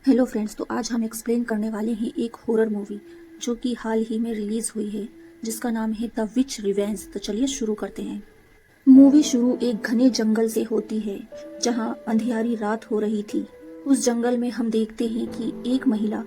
Hello friends, तो आज हम एक्सप्लेन करने वाले हैं एक हॉरर मूवी जो कि हाल ही में रिलीज हुई है, जिसका नाम है द विच रिवेंज। तो चलिए शुरू करते हैं। मूवी शुरू एक घने जंगल से होती है जहां अंधियारी रात हो रही थी। उस जंगल में हम देखते हैं कि एक महिला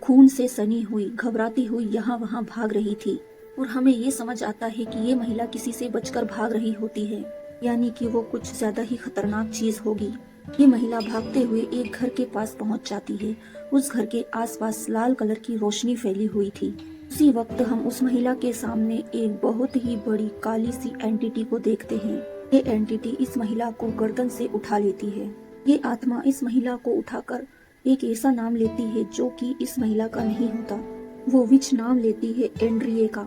खून से सनी हुई घबराती हुई यहाँ वहाँ भाग रही थी और हमें ये समझ आता है कि ये महिला किसी से बचकर भाग रही होती है, यानी कि वो कुछ ज्यादा ही खतरनाक चीज होगी। ये महिला भागते हुए एक घर के पास पहुंच जाती है। उस घर के आसपास लाल कलर की रोशनी फैली हुई थी। उसी वक्त हम उस महिला के सामने एक बहुत ही बड़ी काली सी एंटिटी को देखते हैं। ये एंटिटी इस महिला को गर्दन से उठा लेती है। ये आत्मा इस महिला को उठाकर एक ऐसा नाम लेती है जो कि इस महिला का नहीं होता। वो विच नाम लेती है एंड्रिए का।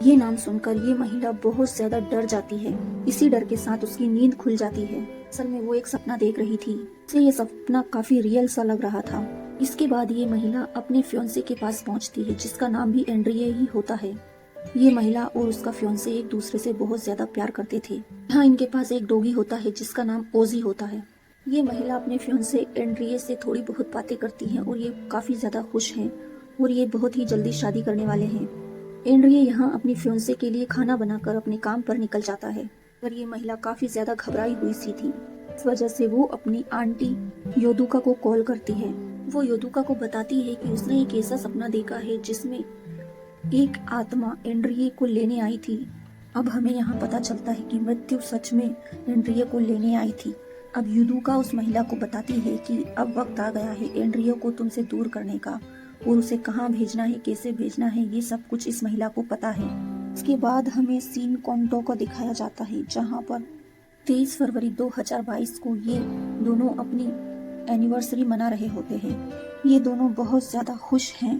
ये नाम सुनकर ये महिला बहुत ज्यादा डर जाती है। इसी डर के साथ उसकी नींद खुल जाती है। असल में वो एक सपना देख रही थी, इसे ये सपना काफी रियल सा लग रहा था। इसके बाद ये महिला अपने फियोंसे के पास पहुंचती है, जिसका नाम भी एंड्रिए ही होता है। ये महिला और उसका फियोंसे एक दूसरे से बहुत ज्यादा प्यार करते थे। यहाँ इनके पास एक डॉगी होता है जिसका नाम ओजी होता है। ये महिला अपने फियोंसे एंड्रिए से थोड़ी बहुत बातें करती है और ये काफी ज्यादा खुश है और ये बहुत ही जल्दी शादी करने वाले हैं। एंड्रिए यहाँ अपनी फियोंसे के लिए खाना बनाकर अपने काम पर निकल जाता है, पर ये महिला काफी ज्यादा घबराई हुई सी थी। इस वजह से वो अपनी आंटी योदुका को कॉल करती है। वो योदुका को बताती है कि उसने एक ऐसा सपना देखा है जिसमें एक आत्मा एंड्रिए को लेने आई थी। अब हमें यहाँ पता चलता है कि मृत्यु सच में एंड्रिए को लेने आई थी। अब योदुका उस महिला को बताती है कि अब वक्त आ गया है एंड्रिए को तुमसे दूर करने का, और उसे कहाँ भेजना है, कैसे भेजना है, ये सब कुछ इस महिला को पता है। इसके बाद हमें सीन कॉन्टो को दिखाया जाता है, जहाँ पर 23 फरवरी 2022 को ये दोनों अपनी एनिवर्सरी मना रहे होते हैं। ये दोनों बहुत ज्यादा खुश हैं,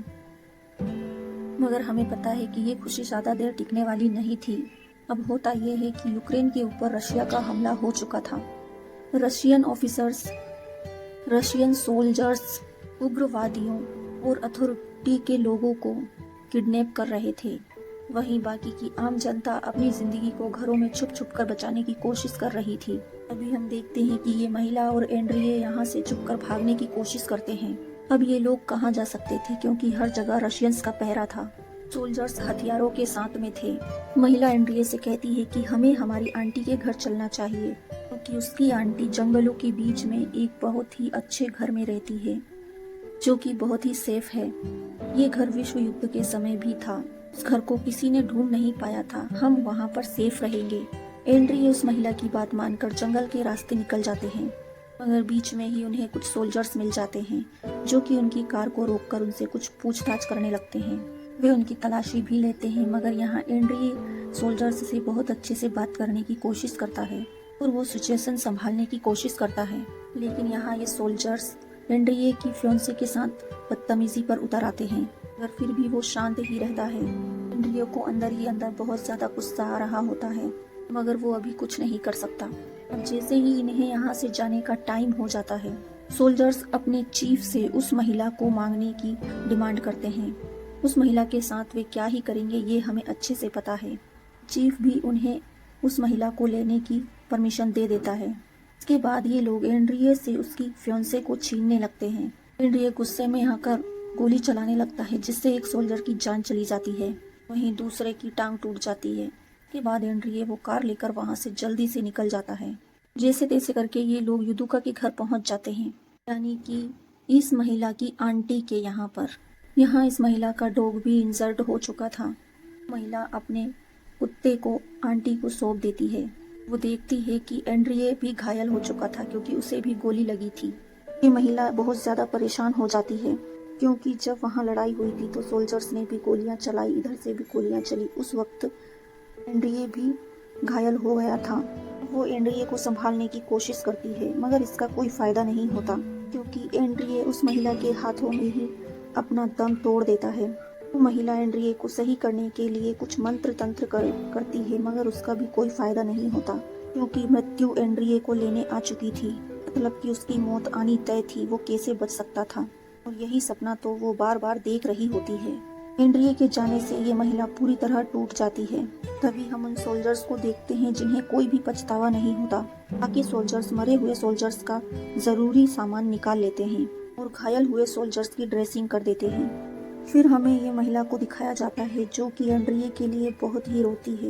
मगर हमें पता है कि ये खुशी ज्यादा देर टिकने वाली नहीं थी। अब होता यह है कि यूक्रेन के ऊपर रशिया का हमला हो चुका था। रशियन ऑफिसर्स, रशियन सोल्जर्स उग्रवादियों और अथॉरिटी के लोगों को किडनैप कर रहे थे। वहीं बाकी की आम जनता अपनी जिंदगी को घरों में छुप छुप कर बचाने की कोशिश कर रही थी। अभी हम देखते हैं कि ये महिला और एंड्रिए यहाँ से छुपकर भागने की कोशिश करते हैं। अब ये लोग कहाँ जा सकते थे, क्योंकि हर जगह रशियंस का पहरा था। सोल्जर्स हथियारों के साथ में थे। महिला एंड्रिए से कहती है कि हमें हमारी आंटी के घर चलना चाहिए, क्योंकि उसकी आंटी जंगलों के बीच में एक बहुत ही अच्छे घर में रहती है जो कि बहुत ही सेफ है। ये घर विश्व युद्ध के समय भी था। उस घर को किसी ने ढूंढ नहीं पाया था। हम वहाँ पर सेफ रहेंगे। एंड्रिए उस महिला की बात मानकर जंगल के रास्ते निकल जाते हैं, मगर बीच में ही उन्हें कुछ सोल्जर्स मिल जाते हैं जो कि उनकी कार को रोककर उनसे कुछ पूछताछ करने लगते हैं। वे उनकी तलाशी भी लेते हैं, मगर यहाँ एंड्रिए सोल्जर्स से बहुत अच्छे से बात करने की कोशिश करता है और वो सिचुएशन संभालने की कोशिश करता है। लेकिन यहाँ ये सोल्जर्स एंड्रिए की फियोंसे के साथ बदतमीजी पर उतर आते हैं, मगर फिर भी वो शांत ही रहता है। एंड्रिए को अंदर ही अंदर बहुत ज्यादा गुस्सा आ रहा होता है, मगर वो अभी कुछ नहीं कर सकता। अब जैसे ही इन्हें यहाँ से जाने का टाइम हो जाता है, सोल्जर्स अपने चीफ से उस महिला को मांगने की डिमांड करते हैं। उस महिला के साथ वे क्या ही करेंगे ये हमें अच्छे से पता है। चीफ भी उन्हें उस महिला को लेने की परमिशन दे देता है। इसके बाद ये लोग एंड्रिए से उसकी फियोंसे को छीनने लगते हैं। एंड्रिए गुस्से में आकर गोली चलाने लगता है, जिससे एक सोल्जर की जान चली जाती है, वहीं दूसरे की टांग टूट जाती है। इसके बाद एंड्रिए वो कार लेकर वहां से जल्दी से निकल जाता है। जैसे तैसे करके ये लोग युदुका के घर पहुंच जाते हैं, यानी कि इस महिला की आंटी के यहाँ पर। यहाँ इस महिला का डॉग भी इंजर्ड हो चुका था। महिला अपने कुत्ते को आंटी को सौंप देती है। वो देखती है कि एंड्रिए भी घायल हो चुका था, क्योंकि उसे भी गोली लगी थी। ये महिला बहुत ज्यादा परेशान हो जाती है, क्योंकि जब वहाँ लड़ाई हुई थी तो सोल्जर्स ने भी गोलियां चलाई, इधर से भी गोलियां चली। उस वक्त एंड्रिए भी घायल हो गया था। वो एंड्रिए को संभालने की कोशिश करती है, मगर इसका कोई फायदा नहीं होता, क्योंकि एंड्रिए उस महिला के हाथों में ही अपना दम तोड़ देता है। वो महिला एंड्रिए को सही करने के लिए कुछ मंत्र तंत्र करती है, मगर उसका भी कोई फायदा नहीं होता, क्योंकि मृत्यु एंड्रिए को लेने आ चुकी थी। मतलब कि उसकी मौत आनी तय थी। वो कैसे बच सकता था, और यही सपना तो वो बार बार देख रही होती है। एंड्रिए के जाने से ये महिला पूरी तरह टूट जाती है। तभी हम उन सोल्जर्स को देखते हैं जिन्हें कोई भी पछतावा नहीं होता। बाकी सोल्जर्स मरे हुए सोल्जर्स का जरूरी सामान निकाल लेते हैं और घायल हुए सोल्जर्स की ड्रेसिंग कर देते हैं। फिर हमें ये महिला को दिखाया जाता है जो कि एंड्रिए के लिए बहुत ही रोती है।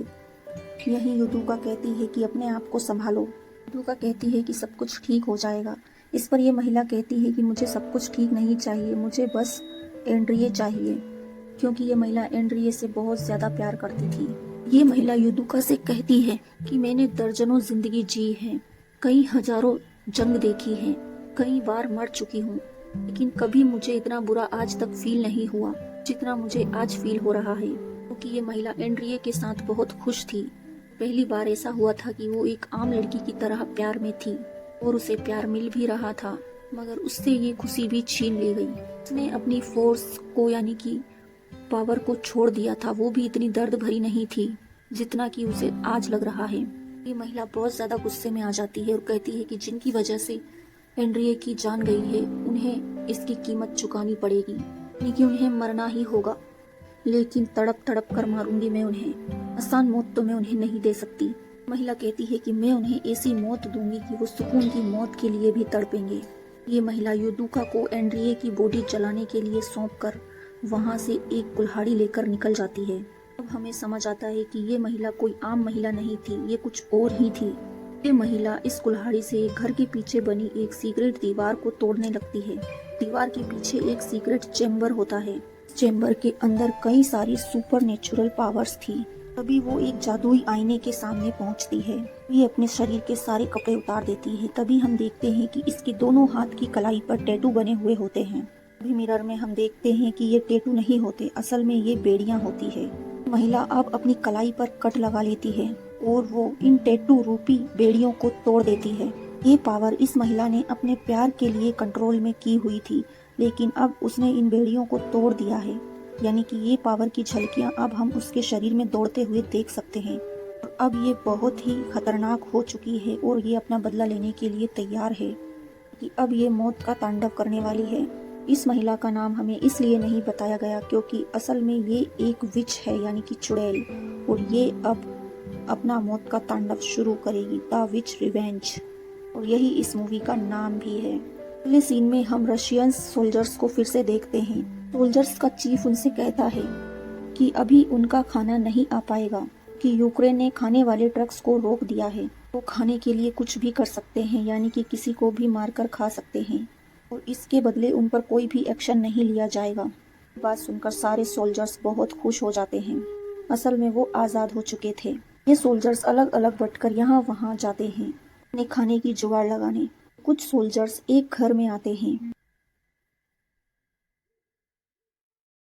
यही युदुका कहती है कि अपने आप को संभालो। युदुका कहती है कि सब कुछ ठीक हो जाएगा। इस पर यह महिला कहती है कि मुझे सब कुछ ठीक नहीं चाहिए, मुझे बस एंड्रिए चाहिए, क्योंकि ये महिला एंड्रिए से बहुत ज्यादा प्यार करती थी। ये महिला युदुका से कहती है कि मैंने दर्जनों जिंदगी जी है, कई हजारों जंग देखी है, कई बार मर चुकी हूँ, लेकिन कभी मुझे इतना बुरा आज तक फील नहीं हुआ जितना मुझे आज फील हो रहा है। क्योंकि ये महिला एंड्रिए के साथ बहुत खुश थी। पहली बार ऐसा हुआ था कि वो एक आम लड़की की तरह प्यार में थी और उसे प्यार मिल भी रहा था, मगर उससे ये खुशी भी छीन ली गई। उसने अपनी फोर्स को यानी कि पावर को छोड़ दिया था। वो भी इतनी दर्द भरी नहीं थी जितना कि उसे आज लग रहा है। ये महिला बहुत ज्यादा गुस्से में आ जाती है और कहती है कि जिनकी वजह से एंड्रिए की जान गई है उन्हें इसकी कीमत चुकानी पड़ेगी, यानी कि उन्हें मरना ही होगा, लेकिन तड़प तड़प कर मारूंगी मैं उन्हें। आसान मौत तो मैं उन्हें नहीं दे सकती। महिला कहती है कि मैं उन्हें ऐसी मौत दूंगी कि वो सुकून की मौत के लिए भी तड़पेंगे। ये महिला युदुका को एंड्रिए की बॉडी जलाने के लिए सौंप कर वहाँ से एक कुल्हाड़ी लेकर निकल जाती है। अब हमें समझ आता है कि ये महिला कोई आम महिला नहीं थी, ये कुछ और ही थी। ये महिला इस कुल्हाड़ी से घर के पीछे बनी एक सीक्रेट दीवार को तोड़ने लगती है। दीवार के पीछे एक सीक्रेट चेम्बर होता है। चेम्बर के अंदर कई सारी सुपर नेचुरल पावर्स थी। तभी वो एक जादुई आईने के सामने पहुंचती है। ये अपने शरीर के सारे कपड़े उतार देती है। तभी हम देखते हैं कि इसके दोनों हाथ की कलाई पर टैटू बने हुए होते हैं। तभी मिरर में हम देखते हैं कि ये टैटू नहीं होते, असल में ये बेड़ियां होती है। महिला अब अपनी कलाई पर कट लगा लेती है और वो इन टैटू रूपी बेड़ियों को तोड़ देती है। ये पावर इस महिला ने अपने प्यार के लिए कंट्रोल में की हुई थी, लेकिन अब उसने इन बेड़ियों को तोड़ दिया है, यानी कि ये पावर की झलकियां अब हम उसके शरीर में दौड़ते हुए देख सकते हैं। और अब ये बहुत ही खतरनाक हो चुकी है और ये अपना बदला लेने के लिए तैयार है कि अब ये मौत का तांडव करने वाली है। इस महिला का नाम हमें इसलिए नहीं बताया गया क्योंकि असल में ये एक विच है, यानी कि चुड़ैल, और ये अब अपना मौत का तांडव शुरू करेगी, द विच रिवेंज, और यही इस मूवी का नाम भी है। अगले सीन में हम रशियन सोल्जर्स को फिर से देखते हैं। सोल्जर्स का चीफ उनसे कहता है कि अभी उनका खाना नहीं आ पाएगा कि यूक्रेन ने खाने वाले ट्रक्स को रोक दिया है। वो खाने के लिए कुछ भी कर सकते हैं, यानी कि किसी को भी मारकर खा सकते हैं, और इसके बदले उन पर कोई भी एक्शन नहीं लिया जाएगा। बात सुनकर सारे सोल्जर्स बहुत खुश हो जाते हैं। असल में वो आज़ाद हो चुके थे। ये सोल्जर्स अलग अलग बटकर यहाँ वहाँ जाते हैं अपने खाने की जुगाड़ लगाने। कुछ सोल्जर्स एक घर में आते हैं।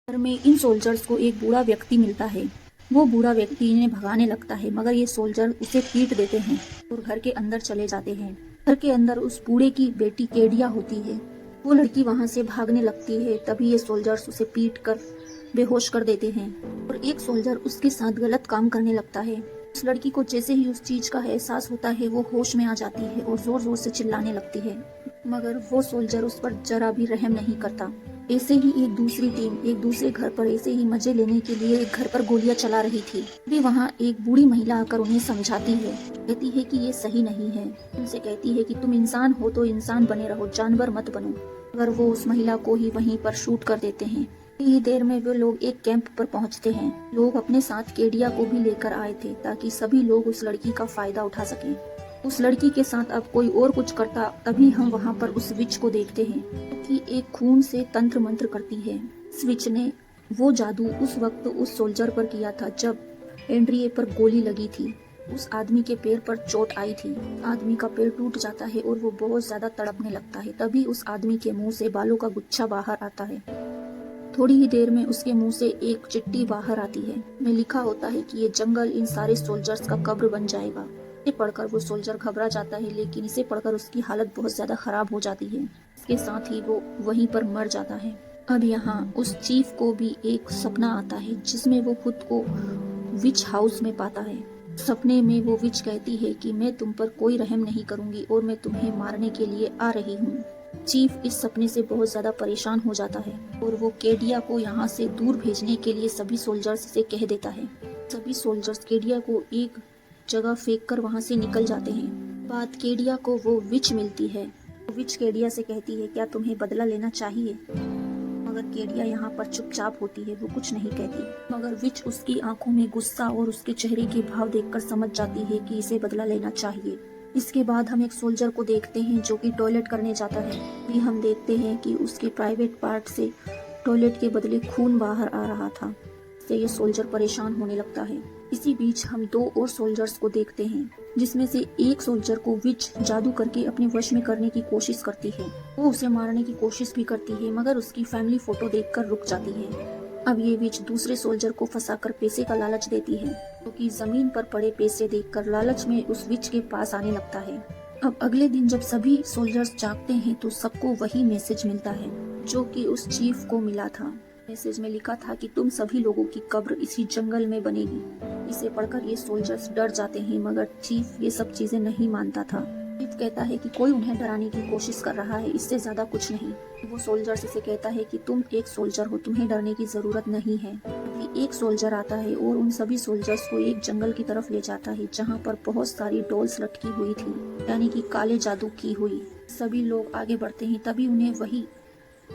घर में इन सोल्जर्स को एक बूढ़ा व्यक्ति मिलता है। वो बूढ़ा व्यक्ति इन्हें भगाने लगता है, मगर ये सोल्जर उसे पीट देते हैं और घर के अंदर चले जाते हैं। घर के अंदर उस बूढ़े की बेटी केडिया होती है। वो लड़की वहाँ से भागने लगती है। तभी ये सोल्जर्स उसे पीट कर बेहोश कर देते हैं और एक सोल्जर उसके साथ गलत काम करने लगता है। उस लड़की को जैसे ही उस चीज का एहसास होता है वो होश में आ जाती है और जोर जोर से चिल्लाने लगती है, मगर वो सोल्जर उस पर जरा भी रहम नहीं करता। ऐसे ही एक दूसरी टीम एक दूसरे घर पर ऐसे ही मजे लेने के लिए एक घर पर गोलियां चला रही थी। भी वहाँ एक बूढ़ी महिला आकर उन्हें समझाती है, कहती है कि ये सही नहीं है। उनसे कहती है कि तुम इंसान हो तो इंसान बने रहो, जानवर मत बनो। मगर वो उस महिला को ही वहीं पर शूट कर देते हैं। ही देर में वे लोग एक कैंप पर पहुंचते हैं। लोग अपने साथ केडिया को भी लेकर आए थे ताकि सभी लोग उस लड़की का फायदा उठा सकें। उस लड़की के साथ अब कोई और कुछ करता तभी हम वहाँ पर उस विच को देखते हैं कि एक खून से तंत्र मंत्र करती है। इस विच ने वो जादू उस वक्त उस सोल्जर पर किया था जब एंड्रिए पर गोली लगी थी। उस आदमी के पैर पर चोट आई थी। आदमी का पैर टूट जाता है और वो बहुत ज्यादा तड़पने लगता है। तभी उस आदमी के मुंह से बालों का गुच्छा बाहर आता है। थोड़ी ही देर में उसके मुंह से एक चिट्ठी बाहर आती है। में लिखा होता है कि ये जंगल इन सारे सोल्जर्स का कब्र बन जाएगा। इसे पढ़कर वो सोल्जर घबरा जाता है, लेकिन इसे पढ़कर उसकी हालत बहुत ज्यादा खराब हो जाती है। इसके साथ ही वो वहीं पर मर जाता है। अब यहाँ उस चीफ को भी एक सपना आता है जिसमें वो खुद को विच हाउस में पाता है। सपने में वो विच कहती है कि मैं तुम पर कोई रहम नहीं करूंगी और मैं तुम्हें मारने के लिए आ रही हूँ। चीफ इस सपने से बहुत ज्यादा परेशान हो जाता है और वो केडिया को यहाँ से दूर भेजने के लिए सभी सोल्जर्स से कह देता है। सभी सोल्जर्स केडिया को एक जगह फेंक कर वहाँ से निकल जाते हैं। बाद केडिया को वो विच मिलती है विच केडिया से कहती है, क्या तुम्हें बदला लेना चाहिए? मगर केडिया यहाँ पर चुपचाप होती है, वो कुछ नहीं कहती। मगर विच उसकी आंखों में गुस्सा और उसके चेहरे के भाव देखकर समझ जाती है कि इसे बदला लेना चाहिए। इसके बाद हम एक सोल्जर को देखते हैं जो कि टॉयलेट करने जाता है। भी हम देखते हैं कि उसके प्राइवेट पार्ट से टॉयलेट के बदले खून बाहर आ रहा था। इससे ये सोल्जर परेशान होने लगता है। इसी बीच हम दो और सोल्जर्स को देखते हैं, जिसमें से एक सोल्जर को विच जादू करके अपने वश में करने की कोशिश करती है। वो उसे मारने की कोशिश भी करती है, मगर उसकी फैमिली फोटो देखकर रुक जाती है। अब ये विच दूसरे सोल्जर को फंसाकर पैसे का लालच देती है, क्योंकि जमीन पर पड़े पैसे देखकर लालच में उस विच के पास आने लगता है। अब अगले दिन जब सभी सोल्जर्स जागते हैं तो सबको वही मैसेज मिलता है जो कि उस चीफ को मिला था। मैसेज में लिखा था कि तुम सभी लोगों की कब्र इसी जंगल में बनेगी। इसे पढ़कर ये सोल्जर्स डर जाते हैं, मगर चीफ ये सब चीजें नहीं मानता था। चीफ कहता है कि कोई उन्हें डराने की कोशिश कर रहा है, इससे ज्यादा कुछ नहीं। वो सोल्जर्स इसे कहता है कि तुम एक सोल्जर हो, तुम्हें डरने की जरूरत नहीं है। अभी एक सोल्जर आता है और उन सभी सोल्जर्स को एक जंगल की तरफ ले जाता है, जहाँ पर बहुत सारी डॉल्स लटकी हुई थी, यानी कि काले जादू की हुई। सभी लोग आगे बढ़ते हैं, तभी उन्हें वही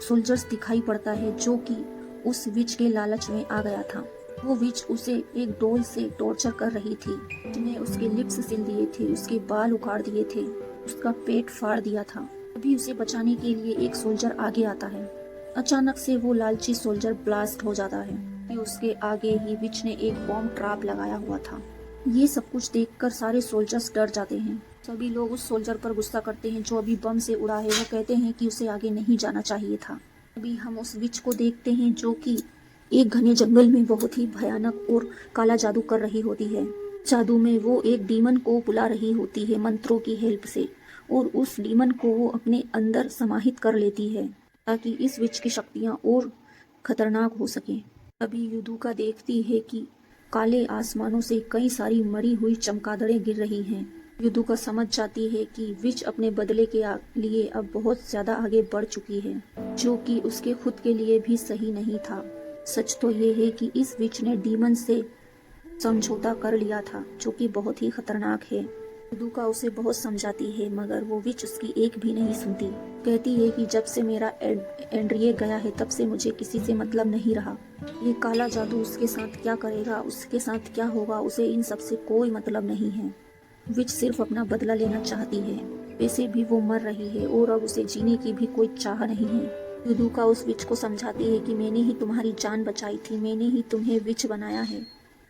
सोल्जर्स दिखाई पड़ता है जो कि उस विच के लालच में आ गया था। वो विच उसे एक डोल से टॉर्चर कर रही थी, जिसने उसके लिप्स सिल दिए थे, उसके बाल उखाड़ दिए थे, उसका पेट फाड़ दिया था। अभी उसे बचाने के लिए एक सोल्जर आगे आता है। अचानक से वो लालची सोल्जर ब्लास्ट हो जाता है कि उसके आगे ही विच ने एक बॉम्ब ट्रैप लगाया हुआ था। ये सब कुछ देखकर सारे सोल्जर्स डर जाते हैं। सभी लोग उस सोल्जर पर गुस्सा करते हैं जो अभी बम से उड़ा है। वो कहते हैं कि उसे आगे नहीं जाना चाहिए था। अभी हम उस विच को देखते हैं जो कि एक घने जंगल में बहुत ही भयानक और काला जादू कर रही होती है। जादू में वो एक डीमन को बुला रही होती है मंत्रों की हेल्प से, और उस डीमन को वो अपने अंदर समाहित कर लेती है ताकि इस विच की शक्तियां और खतरनाक हो सके। अभी युदुका देखती है कि काले आसमानों से कई सारी मरी हुई चमगादड़ें गिर रही हैं। युदुका समझ जाती है कि विच अपने बदले के लिए अब बहुत ज्यादा आगे बढ़ चुकी है, जो कि उसके खुद के लिए भी सही नहीं था। सच तो ये है कि इस विच ने डीमन से समझौता कर लिया था, जो कि बहुत ही खतरनाक है। युदुका उसे बहुत समझाती है, मगर वो विच उसकी एक भी नहीं सुनती। कहती है कि जब से मेरा एंड्रिए गया है तब से मुझे किसी से मतलब नहीं रहा। ये काला जादू उसके साथ क्या करेगा, उसके साथ क्या होगा, उसे इन सब से कोई मतलब नहीं है। विच सिर्फ अपना बदला लेना चाहती है। वैसे भी वो मर रही है और अब उसे जीने की भी कोई चाह नहीं है। युदुका उस विच को समझाती है कि मैंने ही तुम्हारी जान बचाई थी, मैंने ही तुम्हें विच बनाया है।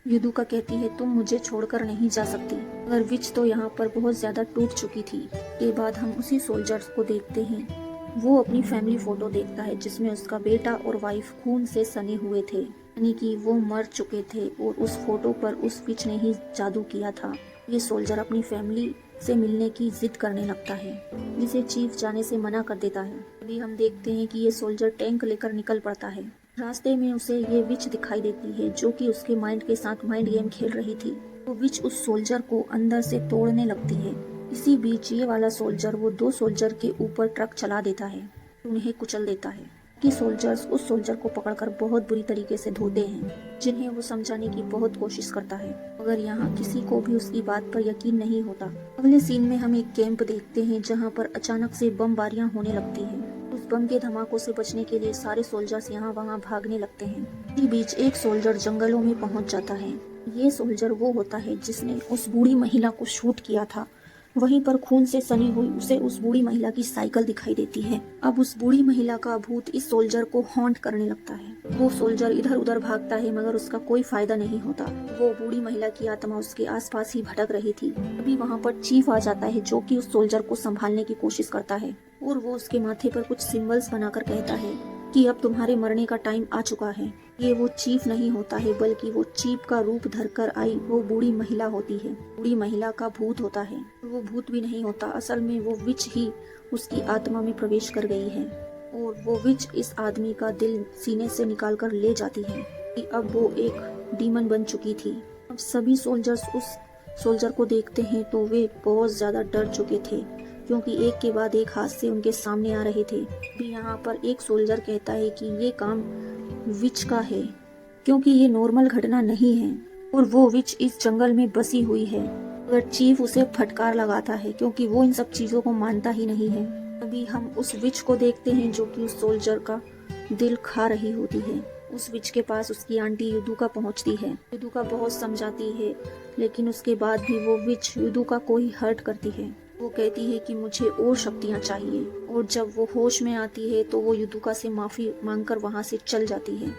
युदुका कहती है तुम मुझे छोड़कर नहीं जा सकती। मगर विच तो यहाँ पर बहुत ज्यादा टूट चुकी थी। के बाद हम उसी सोल्जर्स को देखते हैं। वो अपनी फैमिली फोटो देखता है जिसमें उसका बेटा और वाइफ खून से सने हुए थे, यानी कि वो मर चुके थे और उस फोटो पर उस विच ने ही जादू किया था। ये सोल्जर अपनी फैमिली से मिलने की जिद करने लगता है, जिसे चीफ जाने से मना कर देता है। अभी हम देखते हैं कि ये सोल्जर टैंक लेकर निकल पड़ता है। रास्ते में उसे ये विच दिखाई देती है जो कि उसके माइंड के साथ माइंड गेम खेल रही थी। वो विच उस सोल्जर को अंदर से तोड़ने लगती है। इसी बीच ये वाला सोल्जर वो दो सोल्जर के ऊपर ट्रक चला देता है, उन्हें कुचल देता है। कि सोल्जर्स उस सोल्जर को पकड़कर बहुत बुरी तरीके से धोते हैं, जिन्हें वो समझाने की बहुत कोशिश करता है, मगर यहाँ किसी को भी उसकी बात पर यकीन नहीं होता। अगले सीन में हम एक कैंप देखते हैं जहाँ पर अचानक से बमबारियां होने लगती हैं। उस बम के धमाकों से बचने के लिए सारे सोल्जर्स यहाँ वहाँ भागने लगते हैं। इसी बीच एक सोल्जर जंगलों में पहुँच जाता है। ये सोल्जर वो होता है जिसने उस बूढ़ी महिला को शूट किया था। वहीं पर खून से सनी हुई उसे उस बूढ़ी महिला की साइकिल दिखाई देती है। अब उस बूढ़ी महिला का भूत इस सोल्जर को हॉन्ट करने लगता है। वो सोल्जर इधर उधर भागता है, मगर उसका कोई फायदा नहीं होता। वो बूढ़ी महिला की आत्मा उसके आसपास ही भटक रही थी। अभी वहाँ पर चीफ आ जाता है जो कि उस सोल्जर को संभालने की कोशिश करता है, और वो उसके माथे पर कुछ सिंबल्स बनाकर कहता है कि अब तुम्हारे मरने का टाइम आ चुका है। ये वो चीफ नहीं होता है, बल्कि वो चीफ का रूप धरकर आई वो बूढ़ी महिला होती है। बूढ़ी महिला का भूत होता है। वो भूत भी नहीं होता, असल में वो विच ही उसकी आत्मा में प्रवेश कर गई है, और वो विच इस आदमी का दिल सीने से निकाल कर ले जाती है कि अब वो एक डीमन बन चुकी थी। अब सभी सोल्जर्स उस सोल्जर को देखते हैं तो वे बहुत ज्यादा डर चुके थे, क्योंकि एक के बाद एक हादसे उनके सामने आ रहे थे। भी यहाँ पर एक सोल्जर कहता है कि ये काम विच का है, क्योंकि ये नॉर्मल घटना नहीं है और वो विच इस जंगल में बसी हुई है। अगर चीफ उसे फटकार लगाता है, क्योंकि वो इन सब चीजों को मानता ही नहीं है। अभी हम उस विच को देखते हैं जो कि उस सोल्जर का दिल खा रही होती है। उस विच के पास उसकी आंटी युदुका पहुंचती है। युदुका बहुत समझाती है, लेकिन उसके बाद भी वो विच युदुका को ही हर्ट करती है। वो कहती है कि मुझे और शक्तियाँ चाहिए, और जब वो होश में आती है तो वो युदुका से माफी मांगकर वहाँ से चल जाती है।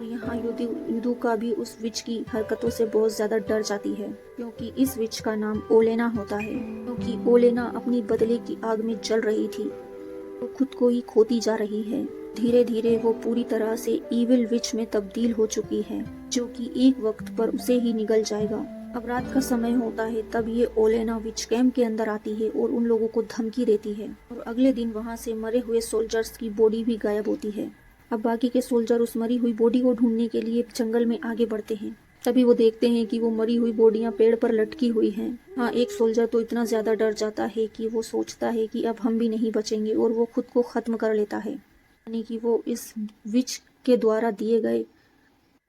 यहाँ युदुका भी उस विच की हरकतों से बहुत ज्यादा डर जाती है, क्योंकि इस विच का नाम ओलेना होता है। क्योंकि ओलेना अपनी बदले की आग में जल रही थी, वो खुद को ही खोती जा रही है। धीरे धीरे वो पूरी तरह से इविल विच में तब्दील हो चुकी है, जो कि एक वक्त पर उसे ही निगल जाएगा। अब रात का समय होता है, तब ये ओलेना विच कैंप के अंदर आती है और उन लोगों को धमकी देती है, और अगले दिन वहाँ से मरे हुए सोल्जर्स की बॉडी भी गायब होती है। अब बाकी के सोल्जर उस मरी हुई बॉडी को ढूंढने के लिए जंगल में आगे बढ़ते हैं। तभी वो देखते हैं कि वो मरी हुई बॉडियां पेड़ पर लटकी हुई हैं। हाँ, एक सोल्जर तो इतना ज्यादा डर जाता है कि वो सोचता है कि अब हम भी नहीं बचेंगे, और वो खुद को खत्म कर लेता है। यानी कि वो इस विच के द्वारा दिए गए,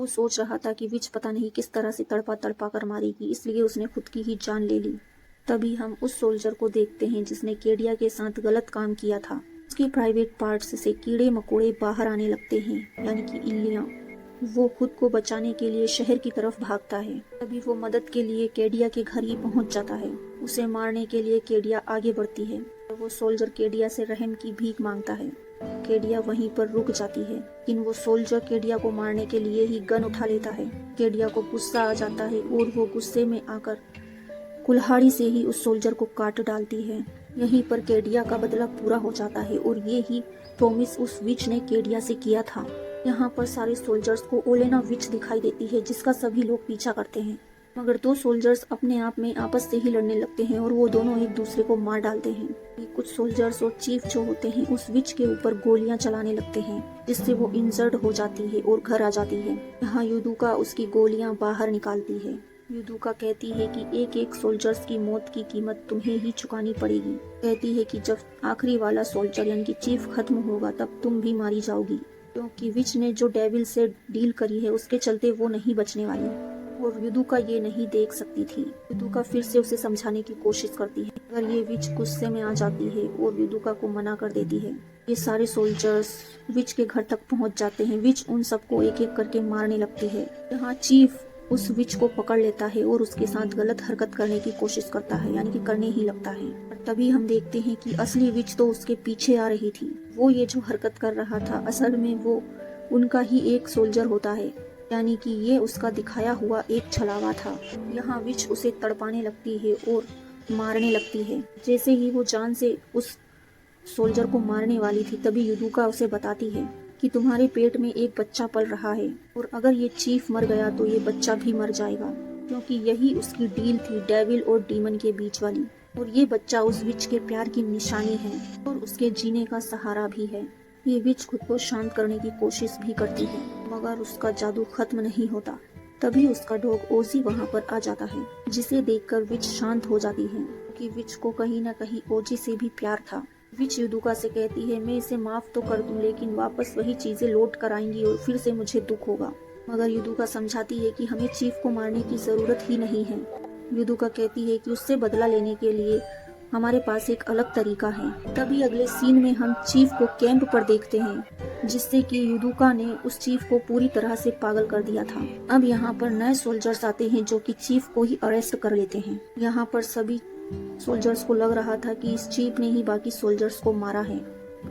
वो सोच रहा था कि विच पता नहीं किस तरह से तड़पा तड़पा कर मारेगी, इसलिए उसने खुद की ही जान ले ली। तभी हम उस सोल्जर को देखते हैं जिसने केडिया के साथ गलत काम किया था। उसके प्राइवेट पार्ट्स से कीड़े मकोड़े बाहर आने लगते हैं, यानी कि इल्लियां। वो खुद को बचाने के लिए शहर की तरफ भागता है। तभी वो मदद के लिए केडिया के घर ही पहुंच जाता है। उसे मारने के लिए केडिया आगे बढ़ती है। वो सोल्जर केडिया से रहम की भीख मांगता है। केडिया वहीं पर रुक जाती है, लेकिन वो सोल्जर केडिया को मारने के लिए ही गन उठा लेता है। केडिया को गुस्सा आ जाता है और वो गुस्से में आकर कुल्हाड़ी से ही उस सोल्जर को काट डालती है। यहीं पर केडिया का बदला पूरा हो जाता है, और ये ही प्रॉमिस उस विच ने केडिया से किया था। यहाँ पर सारे सोल्जर्स को ओलेना विच दिखाई देती है, जिसका सभी लोग पीछा करते हैं, मगर दो सोल्जर्स अपने आप में आपस से ही लड़ने लगते हैं और वो दोनों एक दूसरे को मार डालते हैं। कुछ सोल्जर्स और चीफ जो होते हैं उस विच के ऊपर गोलियां चलाने लगते हैं, जिससे वो इंजर्ड हो जाती है और घर आ जाती है। यहाँ युदुका उसकी गोलियां बाहर निकालती है। युदुका कहती है कि एक एक सोल्जर्स की मौत की कीमत तुम्हें ही चुकानी पड़ेगी। कहती है कि जब आखिरी वाला सोल्जर यानी कि चीफ खत्म होगा तब तुम भी मारी जाओगी, क्योंकि विच ने जो डेविल से डील करी है उसके चलते वो नहीं बचने वाली, और युदुका ये नहीं देख सकती थी। युदुका फिर से उसे समझाने की कोशिश करती है, अगर ये विच गुस्से में आ जाती है और युदुका को मना कर देती है। ये सारे सोल्जर्स विच के घर तक पहुंच जाते हैं। विच उन सबको एक एक करके मारने लगती है। यहाँ चीफ उस विच को पकड़ लेता है और उसके साथ गलत हरकत करने की कोशिश करता है, यानी कि करने ही लगता है। और तभी हम देखते हैं कि असली विच तो उसके पीछे आ रही थी। वो ये जो हरकत कर रहा था असल में वो उनका ही एक सोल्जर होता है, यानी कि ये उसका दिखाया हुआ एक छलावा था। यहाँ विच उसे तड़पाने लगती है और मारने लगती है। जैसे ही वो जान से उस सोल्जर को मारने वाली थी, तभी युदुका उसे बताती है कि तुम्हारे पेट में एक बच्चा पल रहा है, और अगर ये चीफ मर गया तो ये बच्चा भी मर जाएगा, क्योंकि यही उसकी डील थी डेविल और डीमन के बीच वाली। और ये बच्चा उस विच के प्यार की निशानी है और उसके जीने का सहारा भी है। ये विच खुद को शांत करने की कोशिश भी करती है, मगर उसका जादू खत्म नहीं होता। तभी उसका डॉग ओजी वहाँ पर आ जाता है, जिसे देखकर विच शांत हो जाती है, क्योंकि विच को कहीं न कहीं ओजी से भी प्यार था। विच युदुका से कहती है, मैं इसे माफ तो कर दूं, लेकिन वापस वही चीजें लौट कर आएंगी और फिर से मुझे दुख होगा। मगर युदुका समझाती है कि हमें चीफ को मारने की जरूरत ही नहीं है। युदुका कहती है कि उससे बदला लेने के लिए हमारे पास एक अलग तरीका है। तभी अगले सीन में हम चीफ को कैंप पर देखते हैं, जिससे कि युदुका ने उस चीफ को पूरी तरह से पागल कर दिया था। अब यहाँ पर नए सोल्जर्स आते हैं जो कि चीफ को ही अरेस्ट कर लेते हैं। यहाँ पर सभी सोल्जर्स को लग रहा था कि इस चीफ ने ही बाकी सोल्जर्स को मारा है।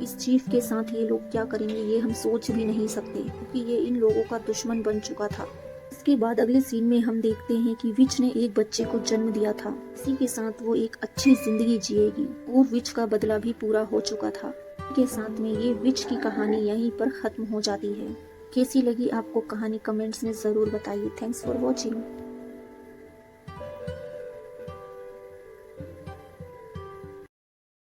इस चीफ के साथ ये लोग क्या करेंगे ये हम सोच भी नहीं सकते, क्योंकि ये इन लोगों का दुश्मन बन चुका था। इसके बाद अगले सीन में हम देखते हैं कि विच ने एक बच्चे को जन्म दिया था। इसी के साथ वो एक अच्छी जिंदगी जिएगी और विच का बदला भी पूरा हो चुका था। के साथ में ये विच की कहानी यहीं पर खत्म हो जाती है। कैसी लगी आपको कहानी कमेंट्स में जरूर बताइए। Thanks for watching.